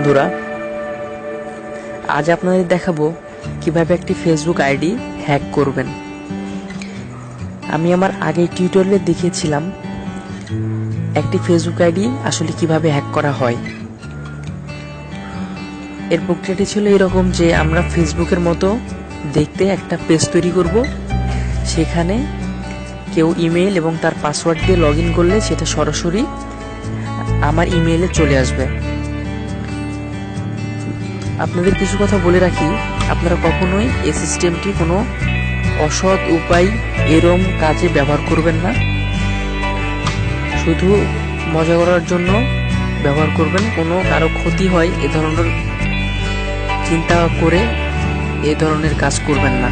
বন্ধুরা, আজ আপনাদের দেখাবো কিভাবে একটি ফেসবুক আইডি হ্যাক করবেন। আমি আমার আগের টিউটোরিয়ালে দেখিয়েছিলাম একটি ফেসবুক আইডি আসলে কিভাবে হ্যাক করা হয়। এর প্রক্রিয়াটি ছিল এরকম যে আমরা ফেসবুকের মতো দেখতে একটা পেজ তৈরি করব, সেখানে কেউ ইমেল এবং তার পাসওয়ার্ড দিয়ে লগ ইন করলে সেটা সরাসরি আমার ইমেইলে চলে আসবে। আপনাদের কিছু কথা বলে রাখি, আপনারা কখনোই এই সিস্টেমটি কোনো অসৎ উপায় এরম কাজে ব্যবহার করবেন না। শুধু মজা করার জন্য ব্যবহার করবেন, কোনো কারো ক্ষতি হয় এ ধরনের চিন্তা করে এ ধরনের কাজ করবেন না।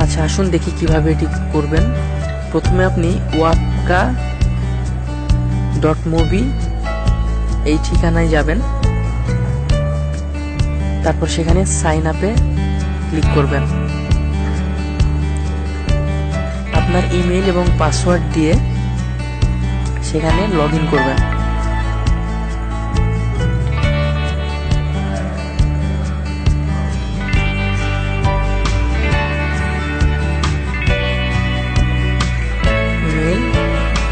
আচ্ছা, আসুন দেখি কিভাবে এটি করবেন। প্রথমে আপনি wapka.mobi এই ঠিকানায় যাবেন, তারপর সেখানে সাইন আপে ক্লিক করবেন। আপনার ইমেল এবং পাসওয়ার্ড দিয়ে সেখানে লগ ইন করবেন। ইমেল,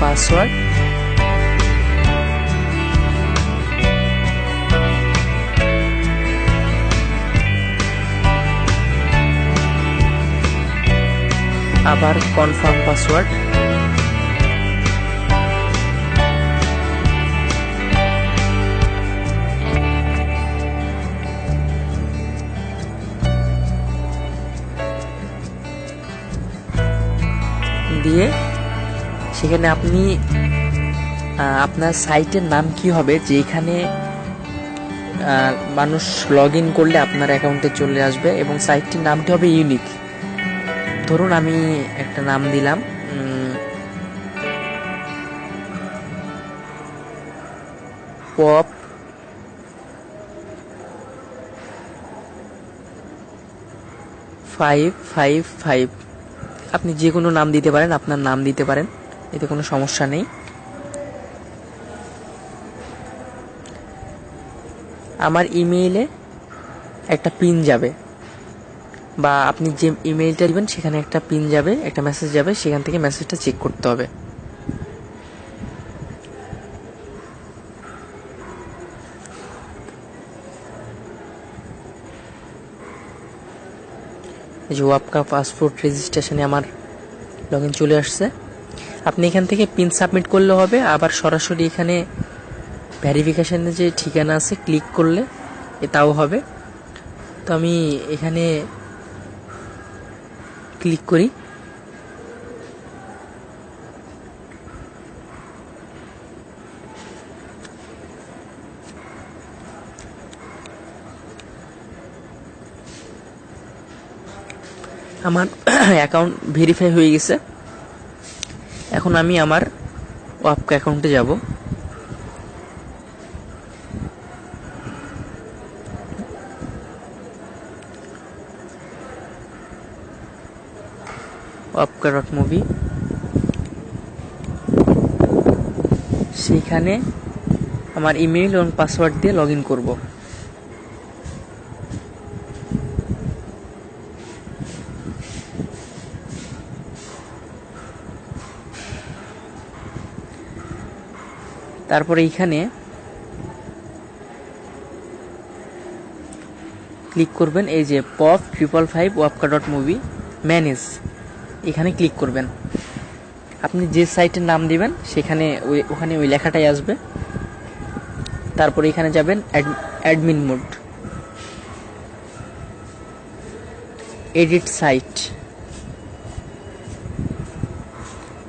পাসওয়ার্ড, আবার কনফার্ম পাসওয়ার্ড, দিয়ে সেখানে আপনি আপনার সাইটের নাম কি হবে, যেখানে মানুষ লগ ইন করলে আপনার অ্যাকাউন্টে চলে আসবে, এবং সাইটটির নামটি হবে ইউনিক। ধরুন আমি একটা নাম দিলাম পপ 555। আপনি যে কোনো নাম দিতে পারেন, আপনার নাম দিতে পারেন, এতে কোনো সমস্যা নেই। আমার ইমেইলে একটা পিন যাবে, বা আপনি যে ইমেইলটা দিবেন সেখানে একটা পিন যাবে, একটা মেসেজ যাবে, সেখান থেকে মেসেজটা চেক করতে হবে। এই যে ওয়াপকা পাসপোর্ট রেজিস্ট্রেশনে আমার লগ ইন চলে আসছে। আপনি এখান থেকে পিন সাবমিট করলে হবে, আবার সরাসরি এখানে ভেরিফিকেশনের যে ঠিকানা আছে ক্লিক করলে তাও হবে। তো আমি এখানে ক্লিক করি। আমার অ্যাকাউন্ট ভেরিফাই হয়ে গেছে। এখন আমি আমার ওয়াপকা অ্যাকাউন্টে যাব। wapka.mobi, সেইখানে আমার ইমেইল এবং পাসওয়ার্ড দিয়ে লগ ইন করব। তারপরে এইখানে ক্লিক করবেন, এই যে পপ 555 wapka.mobi ম্যানেজ, এখানে ক্লিক করবেন। আপনি যে সাইটের নাম দিবেন সেখানে ওখানে ওই লেখাটাই আসবে। তারপরে এখানে যাবেন অ্যাডমিন মোড, এডিট সাইট,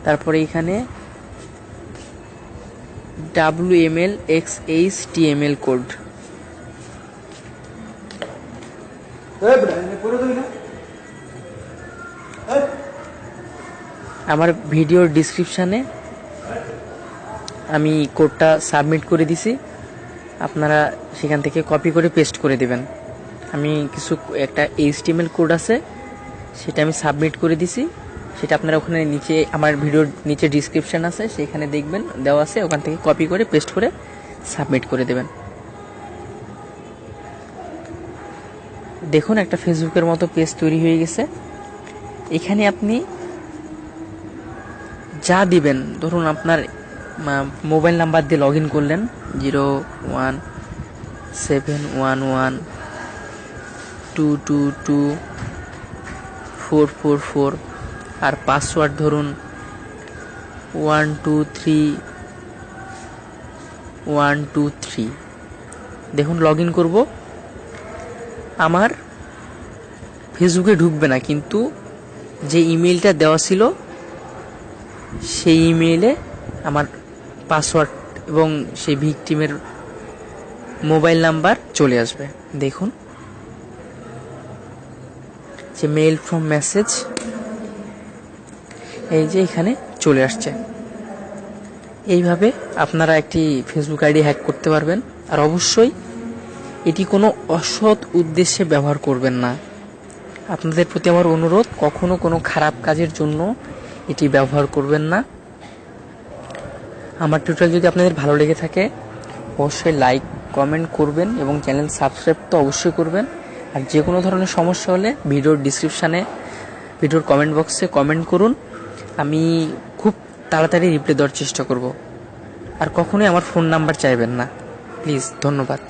তারপরে এখানে WML XHTML কোড। আমার ভিডিওর ডিসক্রিপশানে আমি কোডটা সাবমিট করে দিছি, আপনারা সেখান থেকে কপি করে পেস্ট করে দেবেন। আমি একটা HTML কোড আছে, সেটা আমি সাবমিট করে দিছি। সেটা আপনারা ওখানে নিচে আমার ভিডিওর নিচে ডেসক্রিপশন আছে, সেখানে দেখবেন দেওয়া আছে, ওখান থেকে কপি করে পেস্ট করে সাবমিট করে দেবেন। দেখুন একটা ফেসবুকের মতো পেজ তৈরি হয়ে গেছে। এখানে আপনি যা দিবেন, ধরুন আপনার মোবাইল নাম্বার দিয়ে লগ ইন করলেন 01711222444, আর পাসওয়ার্ড ধরুন 123123। দেখুন লগ ইন করবো, আমার ফেসবুকে ঢুকবে না, কিন্তু যে ইমেলটা দেওয়া ছিল সেই ইমেইলে আমার পাসওয়ার্ড এবং সেই ভিকটিমের মোবাইল নাম্বার চলে আসবে। দেখুন যে মেইল ফ্রম মেসেজ, এই যে এখানে চলে আসছে। এইভাবে আপনারা একটি ফেসবুক আইডি হ্যাক করতে পারবেন। আর অবশ্যই এটি কোনো অসৎ উদ্দেশ্যে ব্যবহার করবেন না। আপনাদের প্রতি আমার অনুরোধ, কখনো কোনো খারাপ কাজের জন্য এটি ব্যবহার করবেন না। আমার টিউটোরিয়াল যদি আপনাদের ভালো লেগে থাকে অবশ্যই লাইক কমেন্ট করবেন এবং চ্যানেল সাবস্ক্রাইব তো অবশ্যই করবেন। আর যে কোনো ধরনের সমস্যা হলে ভিডিওর ডিসক্রিপশানে, ভিডিওর কমেন্ট বক্সে কমেন্ট করুন, আমি খুব তাড়াতাড়ি রিপ্লাই দেওয়ার চেষ্টা করব। আর কখনোই আমার ফোন নাম্বার চাইবেন না প্লিজ। ধন্যবাদ।